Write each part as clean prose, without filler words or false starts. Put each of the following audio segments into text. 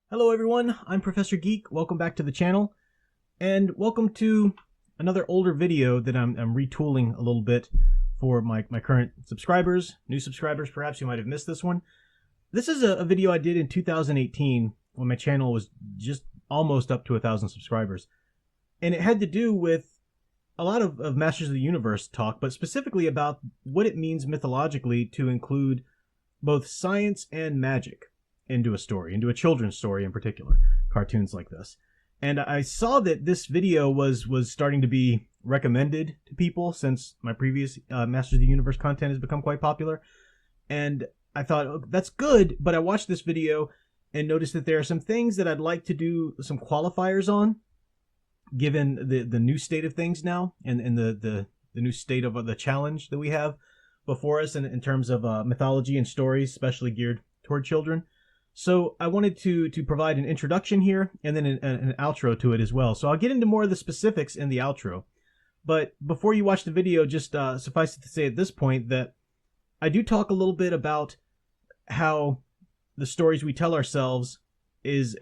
Hello everyone, I'm Professor Geek. Welcome back to the channel, and welcome to another older video that I'm retooling a little bit for my current subscribers, new subscribers perhaps who might have missed this one. This is a video I did in 2018 when my channel was just almost up to 1,000 subscribers, and it had to do with a lot of Masters of the Universe talk, but specifically about what it means mythologically to include both science and magic into a story, into a children's story in particular, cartoons like this. And I saw that this video was starting to be recommended to people since my previous Masters of the Universe content has become quite popular. And I thought, oh, that's good, but I watched this video and noticed that there are some things that I'd like to do some qualifiers on, given the new state of things now and the new state of the challenge that we have before us in terms of mythology and stories, especially geared toward children. So I wanted to provide an introduction here and then an outro to it as well. So I'll get into more of the specifics in the outro. But before you watch the video, just suffice it to say at this point that I do talk a little bit about how the stories we tell ourselves is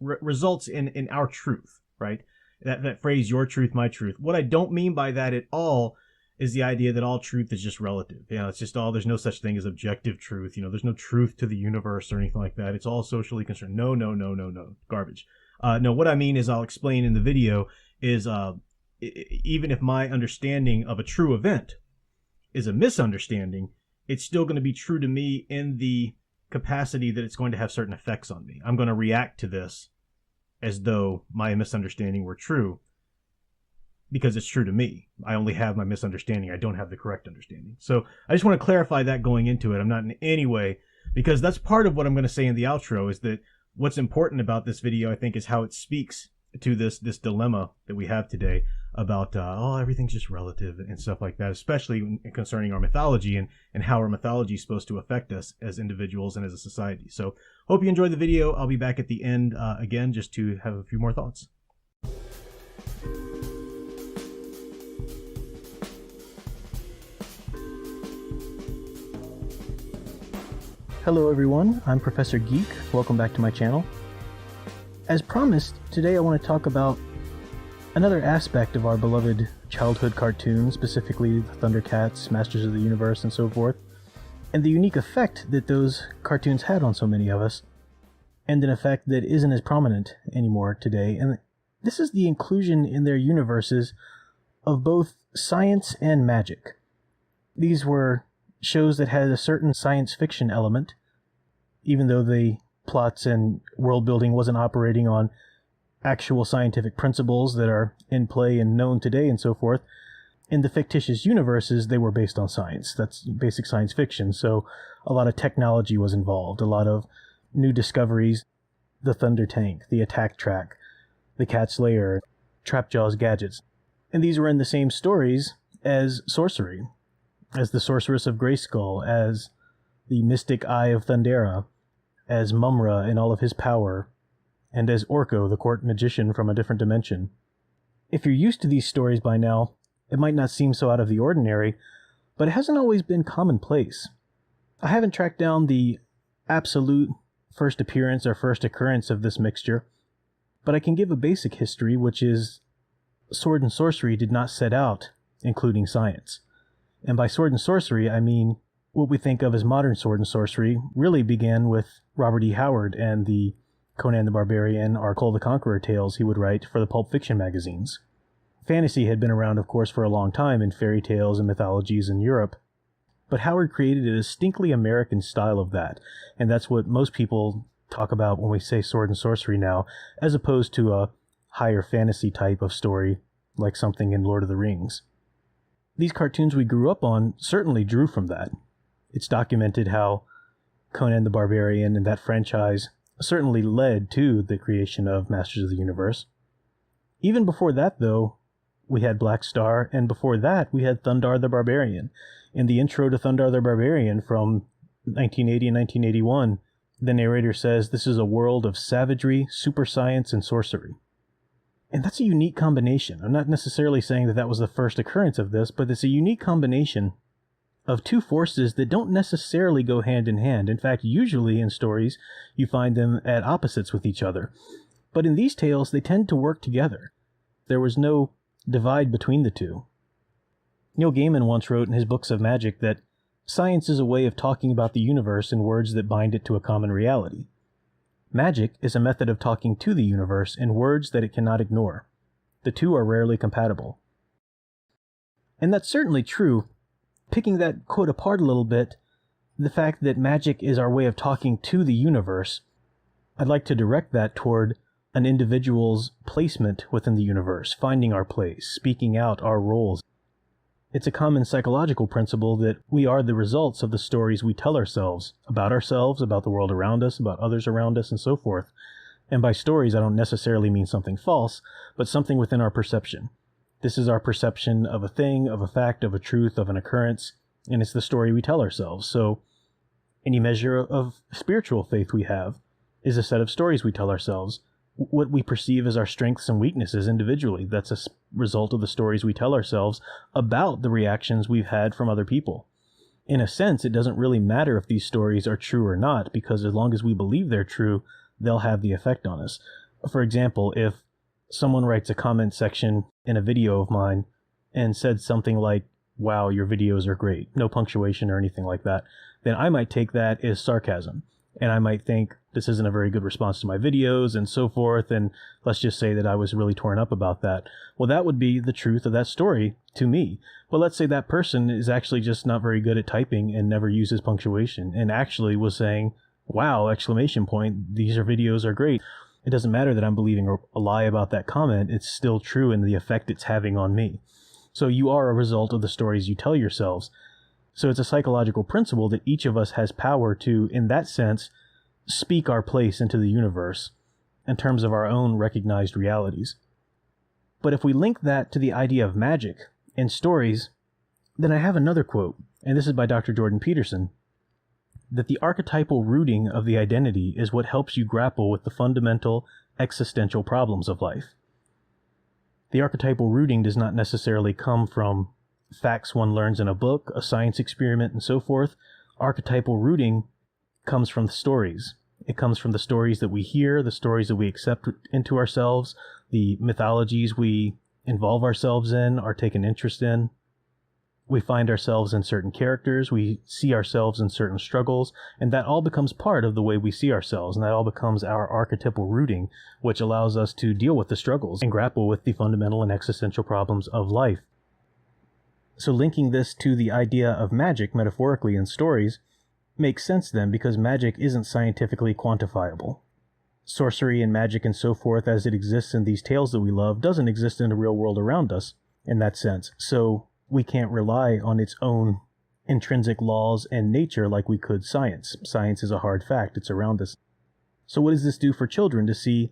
results in our truth, right? That phrase, your truth, my truth. What I don't mean by that at all is the idea that all truth is just relative. It's just there's no such thing as objective truth. There's no truth to the universe or anything like that. It's all socially concerned. No. Garbage. No, what I mean is I'll explain in the video is even if my understanding of a true event is a misunderstanding, it's still going to be true to me in the capacity that it's going to have certain effects on me. I'm going to react to this as though my misunderstanding were true, because it's true to me. I only have my misunderstanding. I don't have the correct understanding. So I just want to clarify that going into it. I'm not in any way, because that's part of what I'm going to say in the outro, is that what's important about this video, I think, is how it speaks to this dilemma that we have today about, everything's just relative and stuff like that, especially concerning our mythology and how our mythology is supposed to affect us as individuals and as a society. So hope you enjoyed the video. I'll be back at the end again just to have a few more thoughts. Hello everyone, I'm Professor Geek. Welcome back to my channel. As promised, today I want to talk about another aspect of our beloved childhood cartoons, specifically the Thundercats, Masters of the Universe, and so forth, and the unique effect that those cartoons had on so many of us, and an effect that isn't as prominent anymore today. And this is the inclusion in their universes of both science and magic. These were shows that had a certain science fiction element, even though the plots and world building wasn't operating on actual scientific principles that are in play and known today and so forth. In the fictitious universes, they were based on science. That's basic science fiction. So a lot of technology was involved, a lot of new discoveries, the Thunder Tank, the Attack Track, the Cat's Lair, Trapjaw's gadgets. And these were in the same stories as sorcery, as the Sorceress of Grayskull, as the Mystic Eye of Thundera, as Mumra in all of his power, and as Orko, the court magician from a different dimension. If you're used to these stories by now, it might not seem so out of the ordinary, but it hasn't always been commonplace. I haven't tracked down the absolute first appearance or first occurrence of this mixture, but I can give a basic history, which is sword and sorcery did not set out including science. And by sword and sorcery, I mean what we think of as modern sword and sorcery really began with Robert E. Howard and the Conan the Barbarian or Cole the Conqueror tales he would write for the pulp fiction magazines. Fantasy had been around, of course, for a long time in fairy tales and mythologies in Europe, but Howard created a distinctly American style of that, and that's what most people talk about when we say sword and sorcery now, as opposed to a higher fantasy type of story like something in Lord of the Rings. These cartoons we grew up on certainly drew from that. It's documented how Conan the Barbarian and that franchise certainly led to the creation of Masters of the Universe. Even before that, though, we had Black Star, and before that we had Thundar the Barbarian. In the intro to Thundar the Barbarian from 1980 and 1981, the narrator says this is a world of savagery, super science, and sorcery. And that's a unique combination. I'm not necessarily saying that that was the first occurrence of this, but it's a unique combination of two forces that don't necessarily go hand in hand. In fact, usually in stories, you find them at opposites with each other. But in these tales, they tend to work together. There was no divide between the two. Neil Gaiman once wrote in his books of magic that science is a way of talking about the universe in words that bind it to a common reality. Magic is a method of talking to the universe in words that it cannot ignore. The two are rarely compatible. And that's certainly true. Picking that quote apart a little bit, the fact that magic is our way of talking to the universe, I'd like to direct that toward an individual's placement within the universe, finding our place, speaking out our roles. It's a common psychological principle that we are the results of the stories we tell ourselves, about the world around us, about others around us, and so forth. And by stories, I don't necessarily mean something false, but something within our perception. This is our perception of a thing, of a fact, of a truth, of an occurrence, and it's the story we tell ourselves. So any measure of spiritual faith we have is a set of stories we tell ourselves. What we perceive as our strengths and weaknesses individually, that's a result of the stories we tell ourselves about the reactions we've had from other people. In a sense, it doesn't really matter if these stories are true or not, because as long as we believe they're true, they'll have the effect on us. For example, if someone writes a comment section in a video of mine and said something like, "Wow, your videos are great," no punctuation or anything like that, then I might take that as sarcasm. And I might think, this isn't a very good response to my videos and so forth, and let's just say that I was really torn up about that. Well, that would be the truth of that story to me. But let's say that person is actually just not very good at typing and never uses punctuation, and actually was saying, "Wow, exclamation point, these videos are great." It doesn't matter that I'm believing a lie about that comment, it's still true in the effect it's having on me. So you are a result of the stories you tell yourselves. So it's a psychological principle that each of us has power to, in that sense, speak our place into the universe in terms of our own recognized realities. But if we link that to the idea of magic in stories, then I have another quote, and this is by Dr. Jordan Peterson, that the archetypal rooting of the identity is what helps you grapple with the fundamental existential problems of life. The archetypal rooting does not necessarily come from facts one learns in a book, a science experiment, and so forth. Archetypal rooting comes from the stories. It comes from the stories that we hear, the stories that we accept into ourselves, the mythologies we involve ourselves in or take an interest in. We find ourselves in certain characters, we see ourselves in certain struggles, and that all becomes part of the way we see ourselves, and that all becomes our archetypal rooting, which allows us to deal with the struggles and grapple with the fundamental and existential problems of life. So linking this to the idea of magic, metaphorically in stories, makes sense then, because magic isn't scientifically quantifiable. Sorcery and magic and so forth, as it exists in these tales that we love, doesn't exist in the real world around us in that sense. So we can't rely on its own intrinsic laws and nature like we could science. Science is a hard fact, it's around us. So what does this do for children to see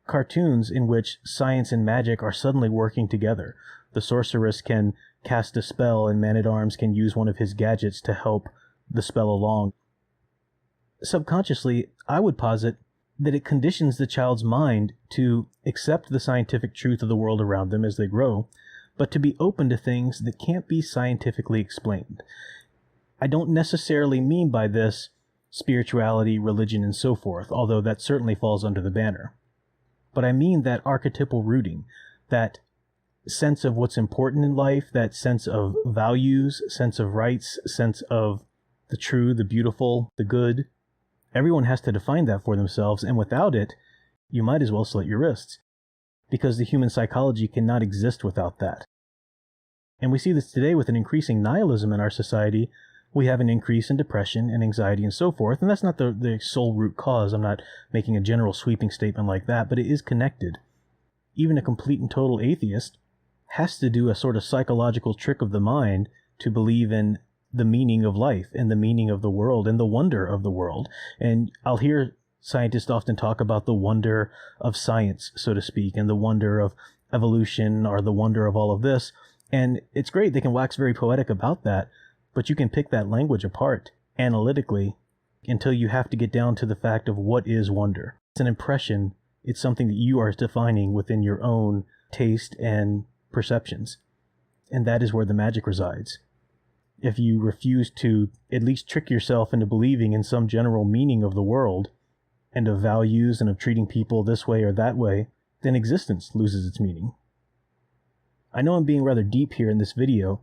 cartoons in which science and magic are suddenly working together? The sorceress can cast a spell, and Man-at-Arms can use one of his gadgets to help the spell along. Subconsciously, I would posit that it conditions the child's mind to accept the scientific truth of the world around them as they grow, but to be open to things that can't be scientifically explained. I don't necessarily mean by this spirituality, religion, and so forth, although that certainly falls under the banner. But I mean that archetypal rooting, that sense of what's important in life, that sense of values, sense of rights, sense of the true, the beautiful, the good. Everyone has to define that for themselves, and without it, you might as well slit your wrists, because the human psychology cannot exist without that. And we see this today with an increasing nihilism in our society. We have an increase in depression and anxiety and so forth, and that's not the sole root cause. I'm not making a general sweeping statement like that, but it is connected. Even a complete and total atheist has to do a sort of psychological trick of the mind to believe in the meaning of life and the meaning of the world and the wonder of the world. And I'll hear scientists often talk about the wonder of science, so to speak, and the wonder of evolution or the wonder of all of this. And it's great, they can wax very poetic about that, but you can pick that language apart analytically until you have to get down to the fact of what is wonder. It's an impression. It's something that you are defining within your own taste and perceptions. And that is where the magic resides. if you refuse to at least trick yourself into believing in some general meaning of the world and of values and of treating people this way or that way, then existence loses its meaning. I know I'm being rather deep here in this video,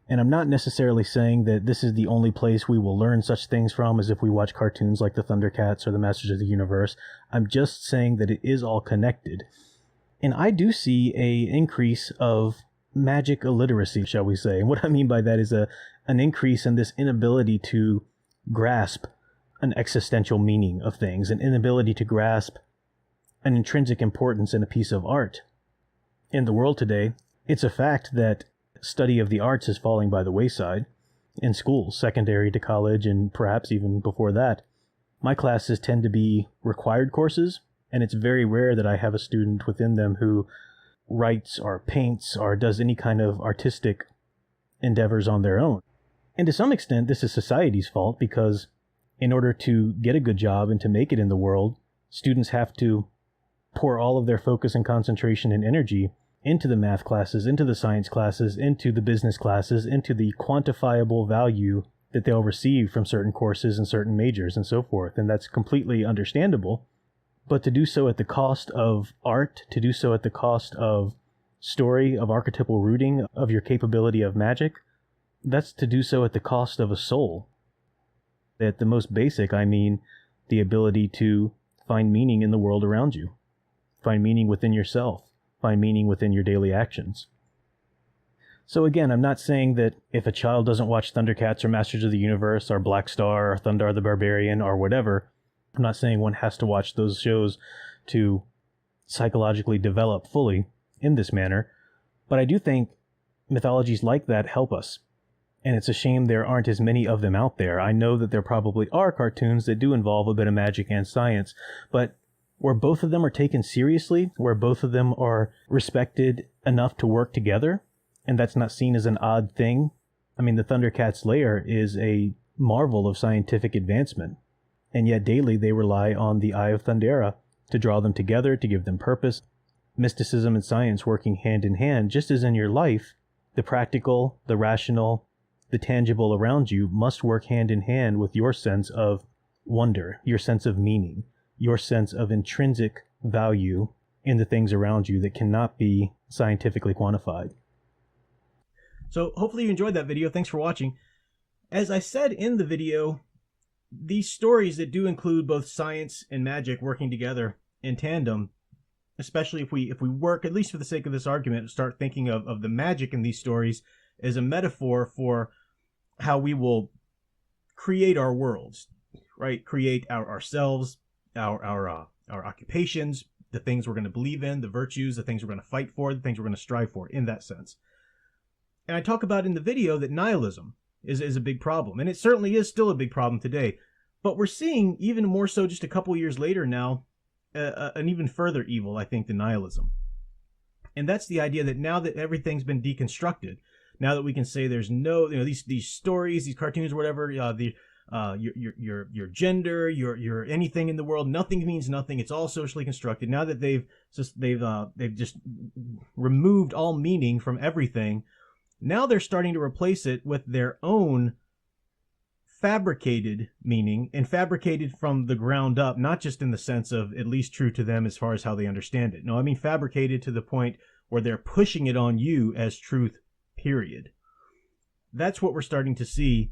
and I'm not necessarily saying that this is the only place we will learn such things from as if we watch cartoons like the Thundercats or the Masters of the Universe. I'm just saying that it is all connected. And I do see an increase of magic illiteracy, shall we say. And what I mean by that is an increase in this inability to grasp an existential meaning of things, an inability to grasp an intrinsic importance in a piece of art. In the world today, it's a fact that study of the arts is falling by the wayside in schools, secondary to college, and perhaps even before that. My classes tend to be required courses, and it's very rare that I have a student within them who writes or paints or does any kind of artistic endeavors on their own. And to some extent, this is society's fault, because in order to get a good job and to make it in the world, students have to pour all of their focus and concentration and energy into the math classes, into the science classes, into the business classes, into the quantifiable value that they'll receive from certain courses and certain majors and so forth. And that's completely understandable. But to do so at the cost of art, to do so at the cost of story, of archetypal rooting, of your capability of magic, that's to do so at the cost of a soul. At the most basic, I mean the ability to find meaning in the world around you, find meaning within yourself, find meaning within your daily actions. So again, I'm not saying that if a child doesn't watch Thundercats or Masters of the Universe or Black Star or Thundar the Barbarian or whatever, I'm not saying one has to watch those shows to psychologically develop fully in this manner, but I do think mythologies like that help us. And it's a shame there aren't as many of them out there. I know that there probably are cartoons that do involve a bit of magic and science, but where both of them are taken seriously, where both of them are respected enough to work together, and that's not seen as an odd thing. I mean, the Thundercats' lair is a marvel of scientific advancement, and yet daily they rely on the Eye of Thundera to draw them together, to give them purpose. Mysticism and science working hand in hand, just as in your life, the practical, the rational, the tangible around you must work hand in hand with your sense of wonder, your sense of meaning, your sense of intrinsic value in the things around you that cannot be scientifically quantified. So hopefully you enjoyed that video. Thanks for watching. As I said in the video, these stories that do include both science and magic working together in tandem, especially if we work, at least for the sake of this argument, start thinking of the magic in these stories as a metaphor for how we will create our worlds, right? Create ourselves, our occupations, the things we're going to believe in, the virtues, the things we're going to fight for, the things we're going to strive for, in that sense. And I talk about in the video that nihilism is a big problem, and it certainly is still a big problem today. But we're seeing, even more so just a couple years later now, an even further evil, I think, than nihilism. And that's the idea that now that everything's been deconstructed, now that we can say there's no, these stories, these cartoons, whatever, your gender, your anything in the world, nothing means nothing. It's all socially constructed. Now that they've just removed all meaning from everything, now they're starting to replace it with their own fabricated meaning, and fabricated from the ground up, not just in the sense of at least true to them as far as how they understand it. No, I mean fabricated to the point where they're pushing it on you as truth, period. That's what we're starting to see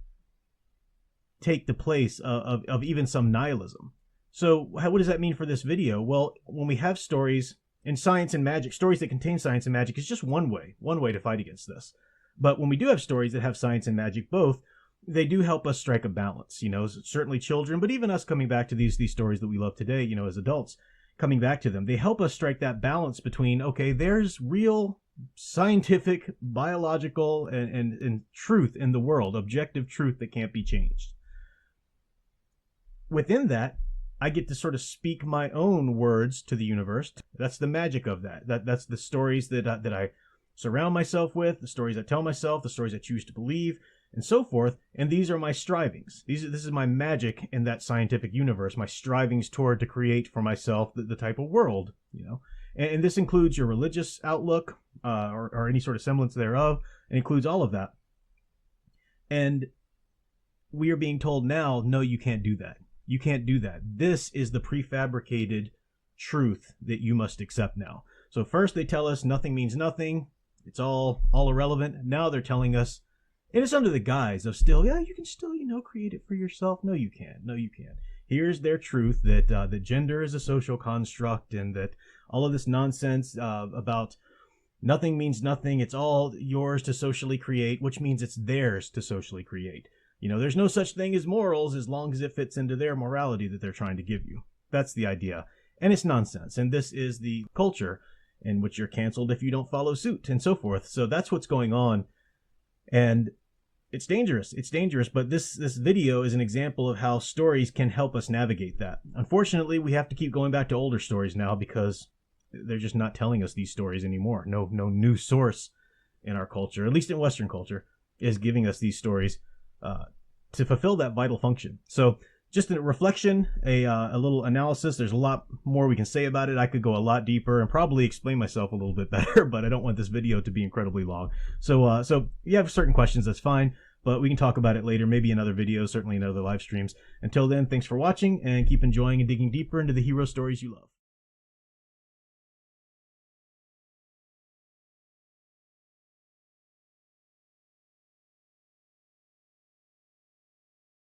take the place of even some nihilism. So what does that mean for this video? Well, when we have stories in science and magic, stories that contain science and magic is just one way to fight against this. But when we do have stories that have science and magic both, they do help us strike a balance. Certainly children, but even us coming back to these stories that we love today, as adults, coming back to them, they help us strike that balance between, okay, there's real scientific, biological, and truth in the world, objective truth that can't be changed. Within that, I get to sort of speak my own words to the universe. That's the magic of that. That's the stories that I surround myself with, the stories I tell myself, the stories I choose to believe, and so forth. And these are my strivings. This is my magic in that scientific universe, my strivings toward to create for myself the type of world, And this includes your religious outlook, or any sort of semblance thereof. It includes all of that. And we are being told now, no, you can't do that. You can't do that. This is the prefabricated truth that you must accept now. So first they tell us nothing means nothing. It's all irrelevant. Now they're telling us, and it's under the guise of still, yeah, you can still, create it for yourself. No, you can't. No, you can't. Here's their truth that that gender is a social construct, and that all of this nonsense about nothing means nothing. It's all yours to socially create, which means it's theirs to socially create. There's no such thing as morals as long as it fits into their morality that they're trying to give you. That's the idea. And it's nonsense. And this is the culture in which you're canceled if you don't follow suit and so forth. So that's what's going on. And it's dangerous. It's dangerous. But this video is an example of how stories can help us navigate that. Unfortunately, we have to keep going back to older stories now because they're just not telling us these stories anymore. No new source in our culture, at least in Western culture, is giving us these stories to fulfill that vital function. So just a reflection, a little analysis. There's a lot more we can say about it. I could go a lot deeper and probably explain myself a little bit better, but I don't want this video to be incredibly long. So you have certain questions, that's fine, but we can talk about it later, maybe in other videos, certainly in other live streams. Until then, thanks for watching, and keep enjoying and digging deeper into the hero stories you love.